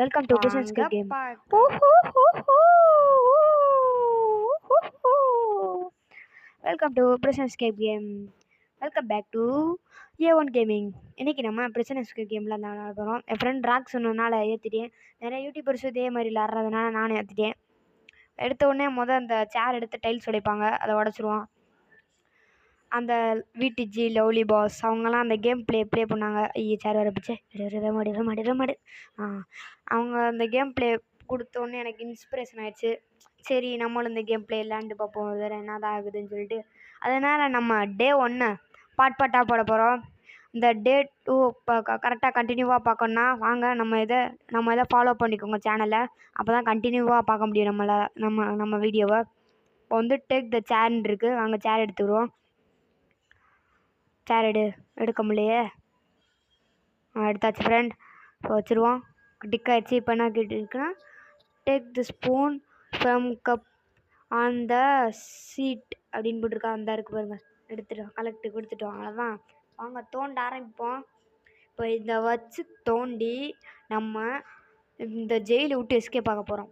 Welcome to business வாங்க game. பார்க்கலாம். Welcome to business game. Welcome back to A1 gaming. இன்றைக்கி நம்ம prisoners கேமில் தான் விளாட போகிறோம். என் ஃப்ரெண்ட் ராக் சொன்னதுனால ஏற்றிட்டேன். நிறைய யூடியூபர்ஸ் இதே மாதிரி விளாட்றதுனால நானும் ஏற்றிட்டேன். எடுத்த உடனே அந்த சேர் எடுத்து டைல்ஸ் உடைப்பாங்க, அதை உடச்சிருவான். அந்த விடிஜி லவ்லி பாஸ் அவங்கெல்லாம் அந்த கேம் ப்ளே பண்ணாங்க. ஐயோ சேர் வர பிடிச்சி மாடு அவங்க அந்த கேம் ப்ளே கொடுத்தோன்னே எனக்கு இன்ஸ்பிரேஷன் ஆயிடுச்சு. சரி நம்மளும் இந்த கேம் ப்ளே விளாண்டு பார்ப்போம், வேறு என்னதான் ஆகுதுன்னு சொல்லிட்டு. அதனால் நம்ம டே 1 பாட்டாக போட போகிறோம். இந்த டே 2 கரெக்டாக கண்டினியூவாக பார்க்கணுன்னா வாங்க நம்ம இதை ஃபாலோ பண்ணிக்கோங்க சேனலை. அப்போ தான் கண்டினியூவாக பார்க்க முடியும் நம்ம வீடியோவை. இப்போ டேக் த சேர்ன்னு இருக்குது, வாங்க சேர் எடுத்துக்கிடுவோம். சேர் எடுக்க முடியலையே. எடுத்தாச்சு ஃப்ரெண்ட். இப்போ வச்சுருவோம். டிக் ஆகிடுச்சு. இப்போ என்ன கேட்டுருக்குன்னா, take the spoon from cup on the seat அப்படின்னு போட்டிருக்கா. அந்த இருக்குது பாருங்கள், எடுத்துட்டோம். கலெக்ட் கொடுத்துட்டோம். அவ்வளோதான். வாங்க தோண்ட ஆரம்பிப்போம். இப்போ இதை வச்சு தோண்டி நம்ம இந்த ஜெயிலை விட்டு எஸ்கேப் ஆக போகிறோம்.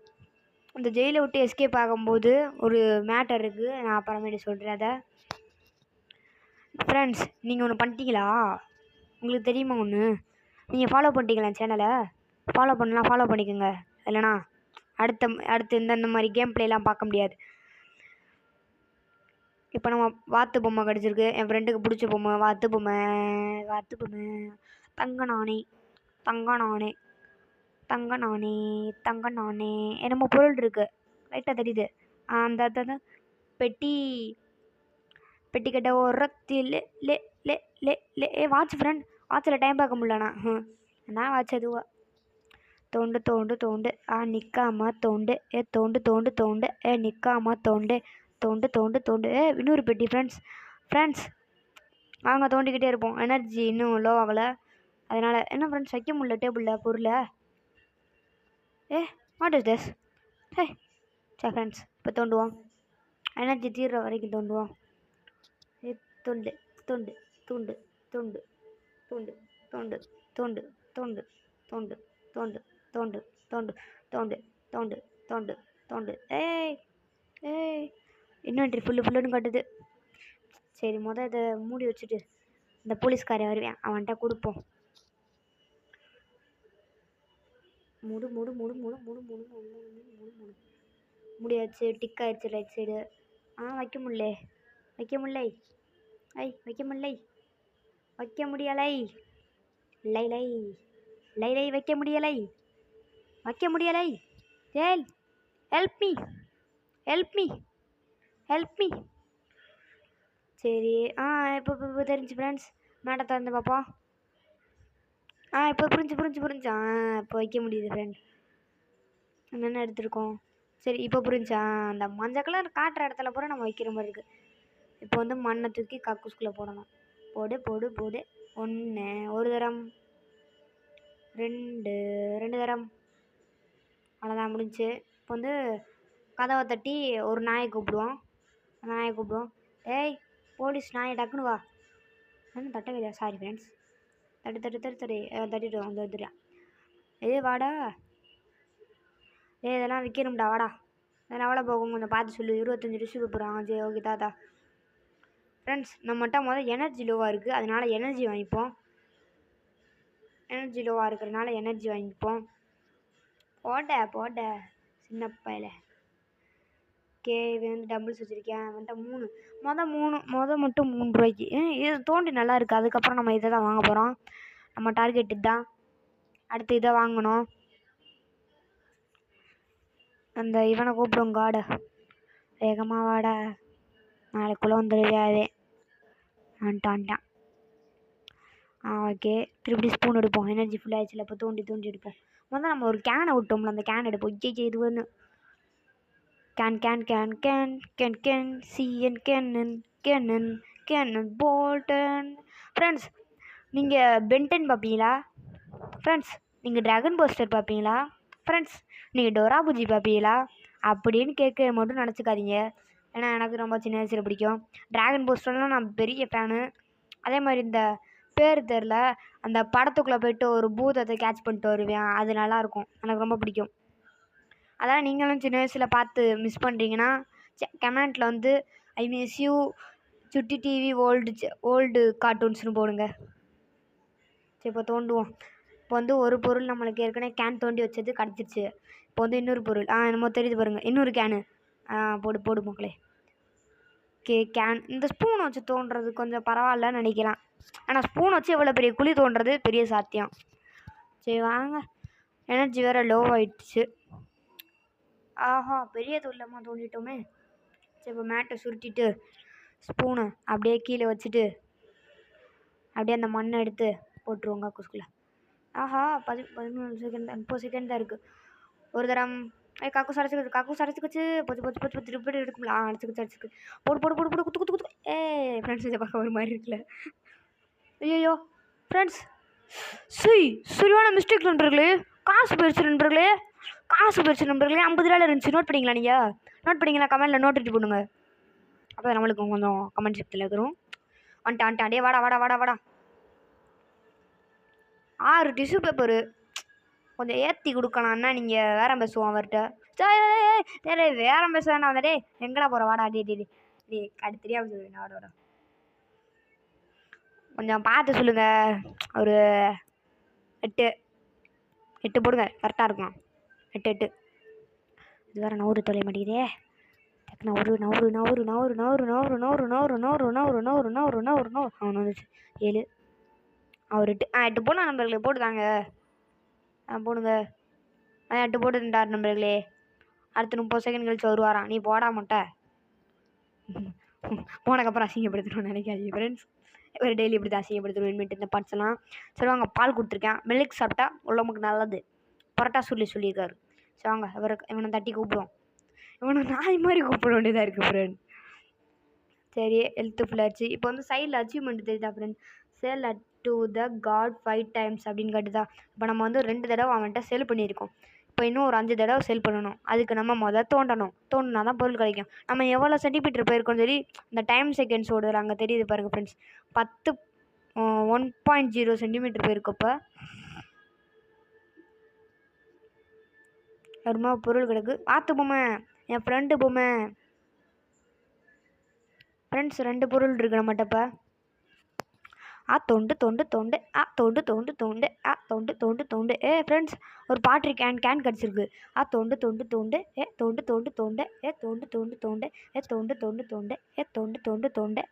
இந்த ஜெயிலை விட்டு எஸ்கேப் ஆகும்போது ஒரு மேட்டர் இருக்குது, நான் அப்புறமேட்டு சொல்கிறேன். அதை ஃப்ரெண்ட்ஸ் நீங்கள் ஒன்று பண்ணிட்டீங்களா? உங்களுக்கு தெரியுமா ஒன்று? நீங்கள் ஃபாலோ பண்ணிட்டீங்களா சேனலை? ஃபாலோ பண்ணலாம், ஃபாலோ பண்ணிக்கோங்க. இல்லைனா அடுத்து இந்த மாதிரி கேம் ப்ளேலாம் பார்க்க முடியாது. இப்போ நம்ம வாத்து பொம்மை கிடச்சிருக்கு. என் ஃப்ரெண்டுக்கு பிடிச்ச பொம்மை வாத்து பொம்மை. தங்க நானே என்னமோ பொருள் இருக்குது, லைட்டாக தெரியுது. அந்த பெட்டி கட்ட ஓரத்தில் வாட்ச் ஃப்ரெண்ட். வாட்சில் டைம் பார்க்க முடியலண்ணா. என்ன வாட்ச் அதுவா? தோண்டு நிற்காம தோண்டு. தோண்டு நிற்காம தோண்டு. இன்னொரு பெட்டி ஃப்ரெண்ட்ஸ் வாங்க தோண்டிக்கிட்டே இருப்போம். எனர்ஜி இன்னும் லோ ஆகலை, அதனால் என்ன ஃப்ரெண்ட்ஸ் வைக்க முடியல டேபிளில் பொருளை. What is this? சரி ஃப்ரெண்ட்ஸ் இப்போ தோண்டுவோம். எனர்ஜி தீர்ற வரைக்கும் தோண்டுவோம். தோண்டு தோண்டு தோண்டு தோண்டு தோண்டு தோண்டு தோண்டு தோண்டு தோண்டு தோண்டு தோண்டு தோண்டு தோண்டு தோண்டு தோண்டு தோண்டு. இன்வென்ட்ரி ஃபுல்லுன்னு காட்டுது. சரி இதை மூடி வச்சுட்டு இந்த போலீஸ்காரன் வருவேன், அவன்கிட்ட கொடுப்போம். மூடு முடியாச்சு. டிக் ஆயிடுச்சு ரைட் சைடு. வைக்க முடியலை. வைக்க முடியலை. வைக்க முடியலை. ஏல் ஹெல்ப் மீ. சரி இப்போ தெரிஞ்சு ஃப்ரெண்ட்ஸ். மேடை திறந்து பார்ப்போம். இப்போ புரிஞ்சு. இப்போ வைக்க முடியுது ஃப்ரெண்ட். என்னென்ன எடுத்துருக்கோம். சரி இப்போ புரிஞ்சா. அந்த மஞ்சள் கலர் காட்டுற இடத்துல பூரா நம்ம வைக்கிற மாதிரி இருக்குது. இப்போ மண்ணை தூக்கி கக்கூஸ்குள்ளே போடணும். போடு 1 ஒரு தரம், 2 தரம். அவ்வளோதான் முடிஞ்சு. இப்போ கதவை தட்டி ஒரு நாயை கூப்பிடுவோம். ஏய் போலீஸ் நாயை டக்குனு வா. தட்டவே இல்லையா? Sorry friends. தட்டிட்டோம். வந்துடுறேன். வாடா. இதெல்லாம் விற்கணும்டா, வாடா. அதெல்லாம் எவ்வளோ போகும் கொஞ்சம் பார்த்து சொல்லு. 25 டிஷ்ஷு போகிறான். சரி ஓகே தாத்தா. ஃப்ரெண்ட்ஸ் நம்மகிட்ட எனர்ஜி லோவாக இருக்குது, அதனால் எனர்ஜி வாங்கிப்போம். எனர்ஜி லோவாக இருக்கிறதுனால எனர்ஜி வாங்கிப்போம். போட சின்ன பையில. டபுள்ஸ் வச்சுருக்கேன். வந்துட்டு 3 மட்டும் 3 ரூபாய்க்கு. இது தோண்டி நல்லா இருக்குது. அதுக்கப்புறம் நம்ம இதை தான் வாங்க போகிறோம். நம்ம டார்கெட் இதுதான். அடுத்து இதை வாங்கணும். அந்த இவனை கூப்பிடுவோம், காடை. வேகமாக வாடா, நாளைக்குள்ளே வந்துடுவியாவே. வந்துட்டான். ஓகே திருப்பி ஸ்பூன் எடுப்போம். எனர்ஜி ஃபுல்லாகிடுச்சுல. இப்போ தோண்டி எடுப்போம். நம்ம ஒரு கேனை விட்டோம்ல, அந்த கேன் எடுப்போம். இது ஒன்று கேன் போல்டன். ஃப்ரெண்ட்ஸ் நீங்கள் பென்டன் பார்ப்பீங்களா? ஃப்ரெண்ட்ஸ் நீங்கள் ட்ராகன் போஸ்டர் பார்ப்பீங்களா? ஃப்ரெண்ட்ஸ் நீங்கள் டோரா புஜி பார்ப்பீங்களா? அப்படின்னு கேட்க மட்டும் நினச்சிக்காதீங்க. ஏன்னா எனக்கு ரொம்ப சின்ன வயசில் பிடிக்கும். ட்ராகன் போஸ்டர்லாம் நான் பெரிய ஃபேனு. அதே மாதிரி இந்த பேர் தெரில. அந்த படத்துக்குள்ளே போயிட்டு ஒரு பூதத்தை கேட்ச் பண்ணிட்டு வருவேன். அது நல்லாயிருக்கும், எனக்கு ரொம்ப பிடிக்கும். அதான் நீங்களும் சின்ன வயசில் பார்த்து மிஸ் பண்ணுறீங்கன்னா கமெண்ட்டில் வந்து ஐ மிஸ் யூ சுட்டி டிவி ஓல்டு கார்ட்டூன்ஸ்னு போடுங்க. சரி இப்போ தோண்டுவோம். இப்போ வந்து ஒரு பொருள் நம்மளுக்கு ஏற்கனவே கேன் தோண்டி வச்சது கிடச்சிருச்சு. இப்போ வந்து இன்னொரு பொருள் என்னமோ தெரியுது பாருங்கள், இன்னொரு கேனு போடு மக்களே. கேன் இந்த ஸ்பூன் வச்சு தோன்றது கொஞ்சம் பரவாயில்லன்னு நினைக்கலாம். ஆனால் ஸ்பூன் வச்சு எவ்வளோ பெரிய குழி தோன்றது பெரிய சாத்தியம். சரி வாங்க, எனர்ஜி வேறு லோ ஆயிடுச்சு. ஆஹா, பெரிய தொல்லமாக தோண்டிட்டோமே. சரி இப்போ மேட்டை சுருட்டிட்டு ஸ்பூனை அப்படியே கீழே வச்சுட்டு அப்படியே அந்த மண்ணை எடுத்து போட்டுருவோங்க கக்கூஸ்குள்ளே. ஆஹா, 13 செகண்ட் 30 செகண்ட் தான் இருக்குது. ஒரு தரம் கக்கூஸ் அடைச்சிக்கிச்சு. பொச்சு திருப்பி எடுக்கும்ல. அடைச்சிக்கிச்சு. போடு குத்து. ஃப்ரெண்ட்ஸ் இதை பார்க்க ஒரு மாதிரி இருக்குல்ல. ஐயோ ஃப்ரெண்ட்ஸ், சரியான மிஸ்டேக் நண்பர்களே. காசு போயிடுச்சு நண்பர்களே. 50 ரூபாயில் இருந்துச்சு. நோட் பண்ணிங்களா கமெண்ட்டில் நோட் எடுத்து போடுங்க. அப்போ நம்மளுக்கு கொஞ்சம் கமெண்ட் செக்ஷனில் இருக்கிறோம். வந்துட்டான் அடே வாடா. 6 டிஷ்யூ பேப்பரு கொஞ்சம் ஏற்றி கொடுக்கலான்னா நீங்கள் வேற பேசுவோம் அவர்கிட்ட. சரி வேற பேச வேண்டாம். வந்தடே எங்கடா போகிற வாடா. டே கடு தெரியாமல் சொல்லுங்க. வாடா கொஞ்சம் பார்த்து சொல்லுங்கள். ஒரு 8 போடுங்க, கரெக்டாக இருக்கும். 8 இது வேறு நவுறு தொலை மாட்டேங்குதே. நவுறு. அவன் வந்துச்சு 7 அவர் 8 போனா நம்பர்களே போட்டுதாங்க. போடுங்க. 8 போட்டுட்டார் நம்பர்களே. அடுத்து 30 செகண்ட் கழிச்சு வருவாராம். நீ போடா மாட்ட. போனக்கப்புறம் அசிங்கப்படுத்தணும்னு நினைக்காதீங்க ஃப்ரெண்ட்ஸ். ஒரு டெய்லி இப்படி தான் அசிங்கப்படுத்தணும் இந்த பார்ட்ஸ் எல்லாம். சரி வாங்க, பால் கொடுத்துருக்கேன். மில்க் சாப்பிட்டா உடம்புக்கு நல்லது. பரோட்டா சொல்லியிருக்காரு. சரி வாங்க, இவனை தட்டி கூப்பிடுவோம். இவனை நாய் மாதிரி கூப்பிட வேண்டியதாக இருக்குது ஃப்ரெண்ட். சரி ஹெல்த்து ஃபுல்லாச்சு. இப்போ வந்து சைடில் அச்சீவ்மெண்ட் தெரியுதா friend? Sell add to the cart 5 times அப்படின்னு காட்டுதா. இப்போ நம்ம வந்து 2 தடவை அவன்கிட்ட செல் பண்ணியிருக்கோம். இப்போ இன்னும் ஒரு 5 தடவை செல் பண்ணணும். அதுக்கு நம்ம தோண்டினா தான் பொருள் கிடைக்கும். நம்ம எவ்வளோ சென்டிமீட்டர் போயிருக்கோம் சரி இந்த டைம் செகண்ட்ஸ் ஓடுற அங்கே தெரியுது பாருங்கள் ஃப்ரெண்ட்ஸ். 1.0 சென்டிமீட்டர் போயிருக்கப்போ வருமா பொருள் கிடக்கு. ஆற்று பொம்மை, என் ஃப்ரெண்டு பொம்மை. ஃப்ரெண்ட்ஸ் 2 பொருள் இருக்கு நம்மகிட்டப்ப. தோண்டு. ஃப்ரெண்ட்ஸ் ஒரு பாட்ரி கேன் கிடச்சிருக்கு. தோண்டு. தோண்டு.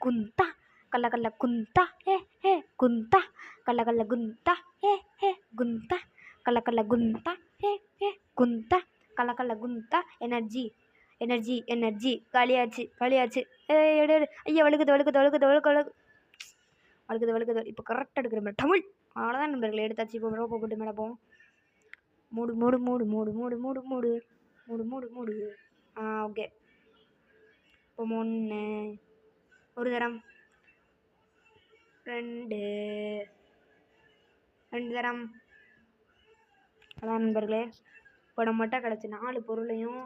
குந்தா கல்ல குந்தா. குந்தா கல்ல குந்தா. குந்தா கல்ல குந்தா. குந்தா கல்ல குந்தா. எனர்ஜி காலியாச்சு. எடு. ஐயா வழுக்குது. இப்போ கரெக்டாக எடுக்கிற தமிழ். அவ்வளோதான் நண்பர்கள், எடுத்தாச்சு. இப்போ ரோப்பை போட்டு மேலே போவோம். மூடு. ஓகே. இப்போ 1 ஒரு தரம் 2 தரம். அதான் நண்பர்களே, இப்போ நம்மகிட்ட கிடச்சி 4 பொருளையும்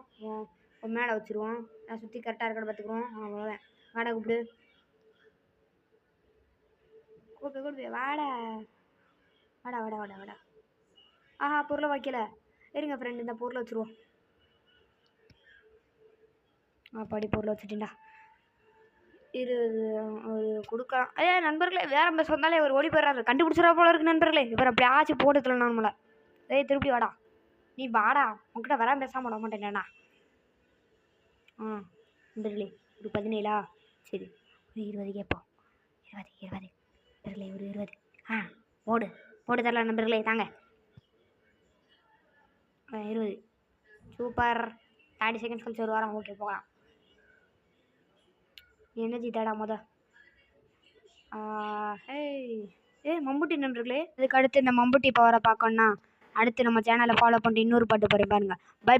மேலே வச்சுருவோம். நான் சுற்றி கரெக்டாக இருக்கான்னு பார்த்துக்குவோம். அவ்வளோதான். வாடா கூப்பிடு. வாடா. ஆஹா, பொருளை வைக்கல. இருங்க ஃப்ரெண்ட், இந்த பொருளை வச்சுருவோம். பாடி பொருளை வச்சுட்டீங்களா? ஒரு கொடுக்கலாம். நண்பர்களே, வேற பேச வந்தாலே ஒரு ஓடி போயிடுறாரு. கண்டுபிடிச்சிடா போல இருக்கு நண்பர்களே. இவர் அப்படி ஆச்சு போட்டுல நம்மளை. திருப்பி வாடா. நீ வாடா, உங்ககிட்ட வர பேசாம விட மாட்டேன்டா. நண்பர்களே ஒரு 17 சரி ஒரு 20 கேட்போம். 20 நண்பர்களே, ஒரு 20. போடு தரல நண்பர்களே, தாங்க. 20 சூப்பர். 30 செகண்ட்ஸ் கழிச்சு ஒரு வாரம். ஓகே போகலாம். எனர்ஜி தாடா மம்புட்டி நண்பர்களே. இதுக்கு அடுத்து இந்த மம்புட்டி பவரை பார்க்கணுன்னா அடுத்து நம்ம சேனலை ஃபாலோ பண்ணிட்டு இன்னொரு பாட்டு போகிறேன் பாருங்கள். பை.